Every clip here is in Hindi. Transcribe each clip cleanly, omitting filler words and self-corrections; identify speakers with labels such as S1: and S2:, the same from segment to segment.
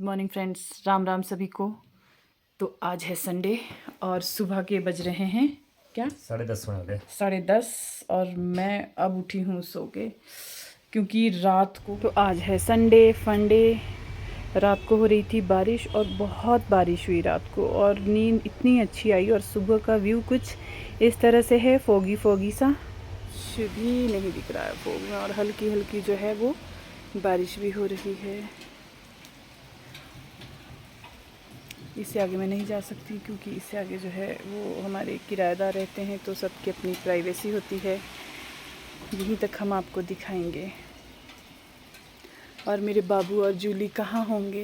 S1: Good morning friends, Ram Ram सभी को। तो आज है संडे और सुबह के बज रहे हैं क्या
S2: 10:30 होने वाले।
S1: 10:30 और मैं अब उठी हूँ सो के, क्योंकि रात को तो आज है संडे फंडे। रात को हो रही थी बारिश और बहुत बारिश हुई रात को, और नींद इतनी अच्छी आई। और सुबह का व्यू कुछ इस तरह से है, फोगी फोगी सा, कुछ भी नहीं दिख रहा है फोग में, और हल्की हल्की जो है वो बारिश भी हो रही है। इससे आगे मैं नहीं जा सकती, क्योंकि इससे आगे जो है वो हमारे किराएदार रहते हैं, तो सबकी अपनी प्राइवेसी होती है। यहीं तक हम आपको दिखाएंगे। और मेरे बाबू और जूली कहाँ होंगे,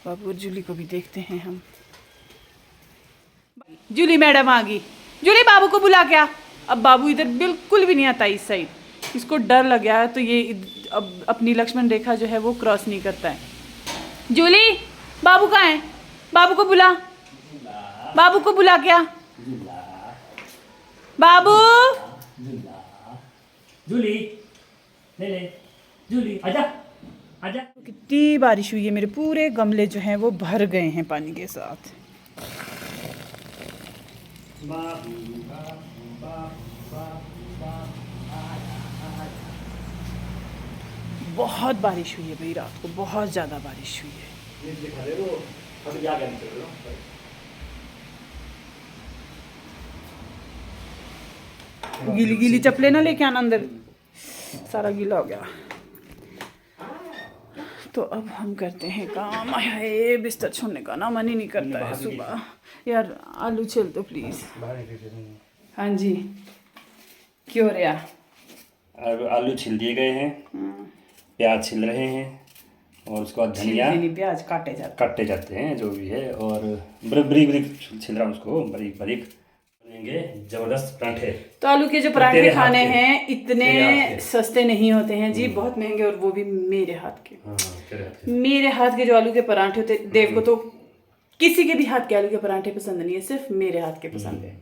S1: बाबू और जूली को भी देखते हैं हम। जूली मैडम आ गई। जूली बाबू को बुला क्या। अब बाबू इधर बिल्कुल भी नहीं आता इस साइड, इसको डर लग गया है, तो ये अब अपनी लक्ष्मण रेखा जो है वो क्रॉस नहीं करता है। जूली बाबू कहाँ है, बाबू को बुला, बाबू को बुला क्या। बाबू
S2: जूली ले ले, जूली आजा आजा।
S1: कितनी बारिश हुई है, मेरे पूरे गमले जो हैं वो भर गए हैं पानी के साथ। बहुत बारिश हुई है भाई, रात को बहुत ज़्यादा बारिश हुई है। गीली गीली चप्पलें ना लेके आना, अंदर सारा गीला हो गया। तो अब हम करते हैं काम। हाय, बिस्तर छोड़ने का ना मन ही नहीं करता है सुबह। यार आलू छिल दो प्लीज। हाँ जी, क्यों रहा।
S2: आलू छिल दिए गए हैं, प्याज छिल रहे हैं, और उसके बाद धनिया,
S1: प्याज काटे जाते
S2: हैं जो भी है, और बारीक बारीक छिल रहा हूँ उसको, बारीक बारीक बनेंगे जबरदस्त पराठे।
S1: तो आलू के जो पराठे खाने हैं इतने सस्ते नहीं होते हैं जी, बहुत महंगे, और वो भी मेरे हाथ के। मेरे हाथ के जो आलू के पराठे होते, देव को तो किसी के भी हाथ के आलू के पराठे पसंद नहीं है, सिर्फ मेरे हाथ के पसंद है।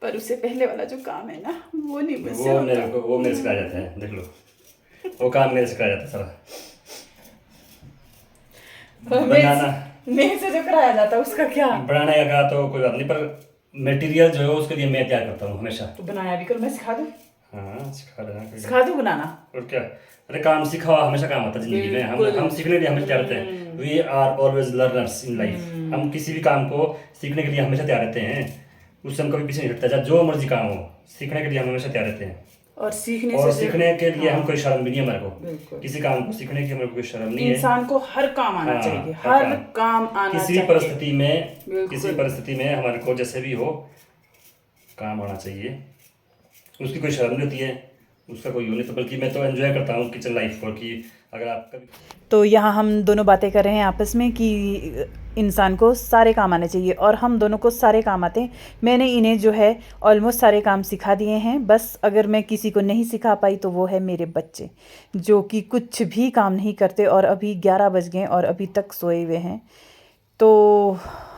S1: पर उससे पहले वाला जो काम है ना, वो नहीं मुझसे होता।
S2: वो मेरे से कराया जाता है, देख लो, वो काम मेरे से कराया जाता है सारा। बनाना
S1: मेरे से जो कराया जाता है उसका क्या।
S2: बनाने का तो कोई बात नहीं, पर मटेरियल जो है उसके लिए मैं तैयार करता हूँ हमेशा।
S1: तो बनाया भी करो, मैं सिखा दूँ।
S2: हाँ सिखा देना,
S1: सिखा दूँ बनाना।
S2: और क्या, अरे काम सीखा हुआ हमेशा काम आता है जिंदगी में। हम सीखने के लिए हमेशा तैयार रहते हैं। We are always learners in life. हम किसी भी काम को सीखने के लिए हमेशा तैयार रहते हैं, उससे हम कभी पीछे नहीं हटते। जो मर्जी काम हो, सीखने के लिए हम हमेशा तैयार रहते हैं। और सीखने के लिए हम कोई शर्म भी नहीं है हमारे को, किसी काम को सीखने की हमारे को कोई शर्म नहीं है।
S1: इंसान को हर काम आना चाहिए, हर काम आना चाहिए।
S2: किसी परिस्थिति में हमारे को जैसे भी हो काम आना चाहिए, उसकी कोई शर्म नहीं होती है, उसका कोई नहीं। तो बल्कि मैं तो एंजॉय करता हूँ किचन लाइफ को, कि अगर आप कभी।
S1: तो यहाँ हम दोनों बातें कर रहे हैं आपस में कि इंसान को सारे काम आने चाहिए, और हम दोनों को सारे काम आते हैं। मैंने इन्हें जो है ऑलमोस्ट सारे काम सिखा दिए हैं। बस अगर मैं किसी को नहीं सिखा पाई तो वो है मेरे बच्चे, जो कि कुछ भी काम नहीं करते, और अभी 11 बज गए और अभी तक सोए हुए हैं। तो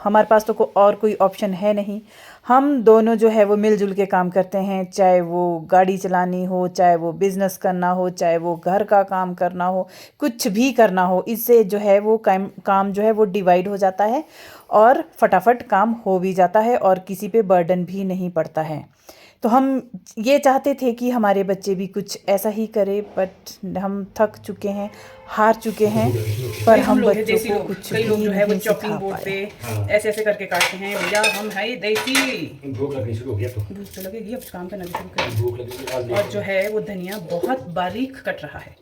S1: हमारे पास तो और कोई ऑप्शन है नहीं। हम दोनों जो है वो मिलजुल के काम करते हैं, चाहे वो गाड़ी चलानी हो, चाहे वो बिज़नेस करना हो, चाहे वो घर का काम करना हो, कुछ भी करना हो। इससे जो है वो काम जो है वो डिवाइड हो जाता है, और फटाफट काम हो भी जाता है, और किसी पे बर्डन भी नहीं पड़ता है। तो हम ये चाहते थे कि हमारे बच्चे भी कुछ ऐसा ही करे, बट हम थक चुके हैं, हार चुके हैं। पर हम बच्चों को कुछ भी
S3: जो है वो
S1: नहीं
S3: चॉपिंग
S1: सिखा
S3: बोर्ड पे
S1: पाए।
S3: ऐसे ऐसे करके काटते हैं। भैया हम है देसी।
S2: भूख लगनी शुरू हो गया, तो
S3: भूख तो लगेगी, अब काम करना भी शुरू करें। और जो है वो धनिया बहुत बारीक कट रहा है।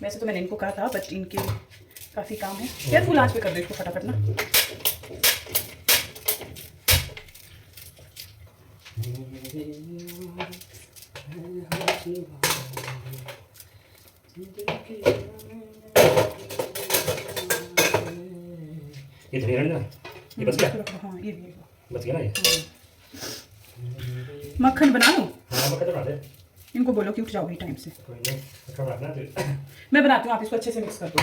S3: वैसे तो मैंने इनको कहा था, बट इनके काफ़ी काम है। केयरफुल आंच पे कर दो इसको फटाफट ना।
S2: ये धनिया ना, ये बच गया।
S3: हाँ ये भी
S2: बच गया ना ये।
S3: मक्खन बना लूँ।
S2: हाँ मक्खन बना दे।
S3: इनको बोलो कि उठ जाओ भी टाइम से।
S2: कोई नहीं, मक्खन बनाना तो
S3: मैं बनाती हूँ, आप इसको अच्छे से मिक्स कर दो।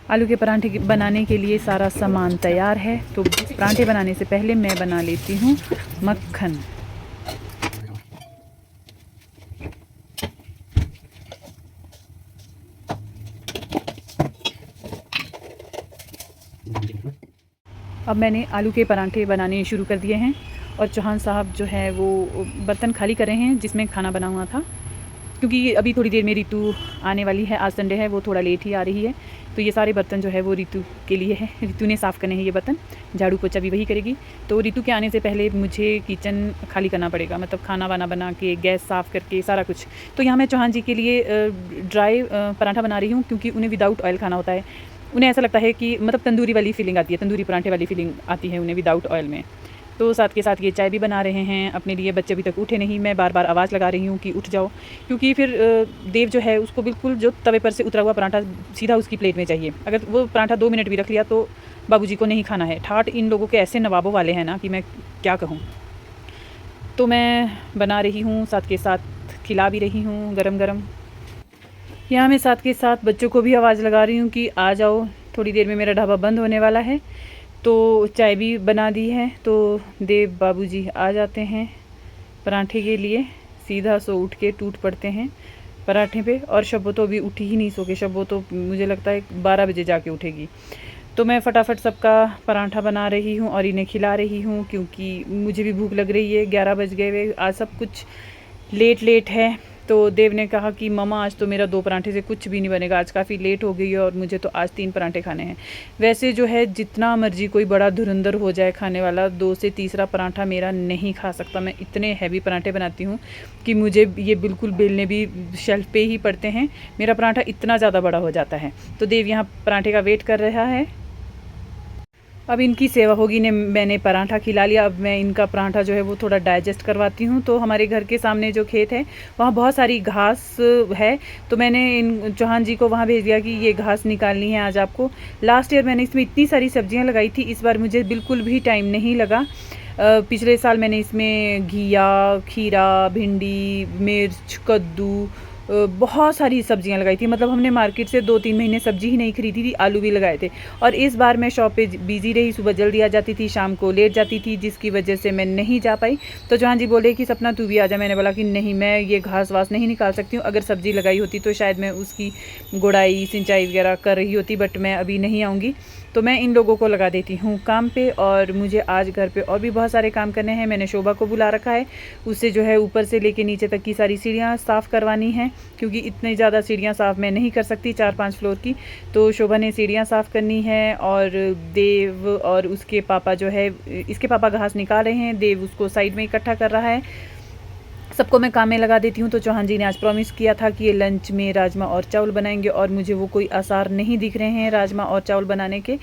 S1: आलू के पराठे बनाने के लिए सारा सामान तैयार है। तो पराठे बनाने से पहले मैं बना लेती हूँ मक्खन।
S3: अब मैंने आलू के परांठे बनाने शुरू कर दिए हैं और चौहान साहब जो है वो बर्तन खाली कर रहे हैं जिसमें खाना बना हुआ था, क्योंकि अभी थोड़ी देर में रितु आने वाली है। आज संडे है, वो थोड़ा लेट ही आ रही है, तो ये सारे बर्तन जो है वो रितु के लिए है। रितु ने साफ़ करने हैं ये बर्तन, झाड़ू पोछा भी वही करेगी। तो रितु के आने से पहले मुझे किचन खाली करना पड़ेगा, मतलब खाना वाना बना के, गैस साफ़ करके, सारा कुछ। तो यहाँ मैं चौहान जी के लिए ड्राई पराठा बना रही हूँ, क्योंकि उन्हें विदाउट ऑयल खाना होता है। उन्हें ऐसा लगता है कि मतलब तंदूरी वाली फीलिंग आती है, तंदूरी पराठे वाली फीलिंग आती है उन्हें विदाउट ऑयल में। तो साथ के साथ ये चाय भी बना रहे हैं अपने लिए। बच्चे अभी तक उठे नहीं, मैं बार बार आवाज़ लगा रही हूँ कि उठ जाओ, क्योंकि फिर देव जो है उसको बिल्कुल जो तवे पर से उतरा हुआ पराठा सीधा उसकी प्लेट में चाहिए। अगर वो पराठा 2 मिनट भी रख लिया तो बाबूजी को नहीं खाना है। ठाठ इन लोगों के ऐसे नवाबों वाले हैं ना कि मैं क्या कहूँ। तो मैं बना रही हूँ, साथ के साथ खिला भी रही हूँ गरम गरम। यहाँ मैं साथ के साथ बच्चों को भी आवाज़ लगा रही हूँ कि आ जाओ, थोड़ी देर में मेरा ढाबा बंद होने वाला है। तो चाय भी बना दी है, तो देव बाबूजी आ जाते हैं पराठे के लिए। सीधा सो उठ के टूट पड़ते हैं पराठे पे। और शब्बो तो अभी उठी ही नहीं सो के, शब्बो तो मुझे लगता है 12 बजे जाके उठेगी। तो मैं फटाफट सबका पराठा बना रही हूँ और इन्हें खिला रही हूँ, क्योंकि मुझे भी भूख लग रही है। 11 बज गए हुए, आज सब कुछ लेट है। तो देव ने कहा कि मम्मा आज तो मेरा 2 पराठे से कुछ भी नहीं बनेगा, आज काफ़ी लेट हो गई है और मुझे तो आज 3 पराठे खाने हैं। वैसे जो है जितना मर्जी कोई बड़ा धुरंधर हो जाए खाने वाला, 2 से तीसरा पराठा मेरा नहीं खा सकता। मैं इतने हैवी पराठे बनाती हूँ कि मुझे ये बिल्कुल बेलने भी शेल्फ पे ही पड़ते हैं। मेरा पराठा इतना ज़्यादा बड़ा हो जाता है। तो देव यहाँ पराठे का वेट कर रहा है। अब इनकी सेवा होगी ने मैंने पराठा खिला लिया। अब मैं इनका पराठा जो है वो थोड़ा डाइजेस्ट करवाती हूँ। तो हमारे घर के सामने जो खेत है वहाँ बहुत सारी घास है, तो मैंने इन चौहान जी को वहाँ भेज दिया कि ये घास निकालनी है आज आपको। लास्ट ईयर मैंने इसमें इतनी सारी सब्जियाँ लगाई थी, इस बार मुझे बिल्कुल भी टाइम नहीं लगा। पिछले साल मैंने इसमें घिया, खीरा, भिंडी, मिर्च, कद्दू, बहुत सारी सब्जियां लगाई थी। मतलब हमने मार्केट से 2-3 महीने सब्जी ही नहीं खरीदी थी, आलू भी लगाए थे। और इस बार मैं शॉप पे बिजी रही, सुबह जल्दी आ जाती थी, शाम को लेट जाती थी, जिसकी वजह से मैं नहीं जा पाई। तो चौहान जी बोले कि सपना तू भी आ जा। मैंने बोला कि नहीं, मैं ये घास वास नहीं निकाल सकती हूँ। अगर सब्जी लगाई होती तो शायद मैं उसकी गुड़ाई, सिंचाई वगैरह कर रही होती, बट मैं अभी नहीं आऊँगी। तो मैं इन लोगों को लगा देती हूँ काम पे। और मुझे आज घर पे और भी बहुत सारे काम करने हैं। मैंने शोभा को बुला रखा है, उससे जो है ऊपर से लेके नीचे तक की सारी सीढ़ियाँ साफ़ करवानी हैं, क्योंकि इतनी ज़्यादा सीढ़ियाँ साफ़ मैं नहीं कर सकती 4-5 फ्लोर की। तो शोभा ने सीढ़ियाँ साफ़ करनी है। और देव और उसके पापा जो है, इसके पापा घास निकाल रहे हैं, देव उसको साइड में इकट्ठा कर रहा है। सबको मैं काम में लगा देती हूँ। तो चौहान जी ने आज प्रॉमिस किया था कि ये लंच में राजमा और चावल बनाएंगे, और मुझे वो कोई आसार नहीं दिख रहे हैं राजमा और चावल बनाने के,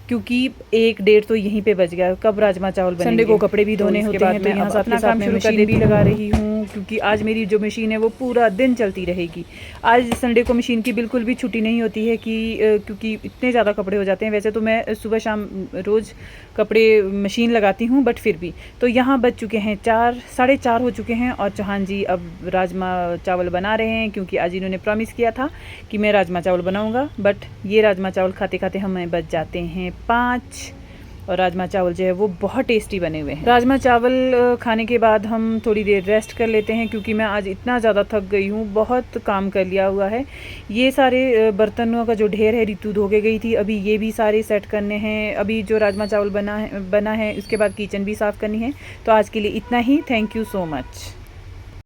S3: क्योंकि 1-1:30 तो यहीं पे बज गया। कब राजमा चावल बनेंगे? संडे को कपड़े भी धोने होते हैं, तो यहाँ अपना काम शुरू कर भी लगा रही हूँ, क्योंकि आज मेरी जो मशीन है वो पूरा दिन चलती रहेगी। आज संडे को मशीन की बिल्कुल भी छुट्टी नहीं होती है कि क्योंकि इतने ज़्यादा कपड़े हो जाते हैं। वैसे तो मैं सुबह शाम रोज़ कपड़े मशीन लगाती हूँ, बट फिर भी। तो यहाँ बज चुके हैं 4, 4:30 हो चुके हैं, और चौहान जी अब राजमा चावल बना रहे हैं, क्योंकि आज इन्होंने प्रॉमिस किया था कि मैं राजमा चावल बनाऊँगा। बट ये राजमा चावल खाते खाते हमें बच जाते हैं 5, और राजमा चावल जो है वो बहुत टेस्टी बने हुए हैं। राजमा चावल खाने के बाद हम थोड़ी देर रेस्ट कर लेते हैं, क्योंकि मैं आज इतना ज़्यादा थक गई हूँ, बहुत काम कर लिया हुआ है। ये सारे बर्तनों का जो ढेर है रितु धो के गई थी, अभी ये भी सारे सेट करने हैं। अभी जो राजमा चावल बना है उसके बाद किचन भी साफ़ करनी है। तो आज के लिए इतना ही। Thank you so much.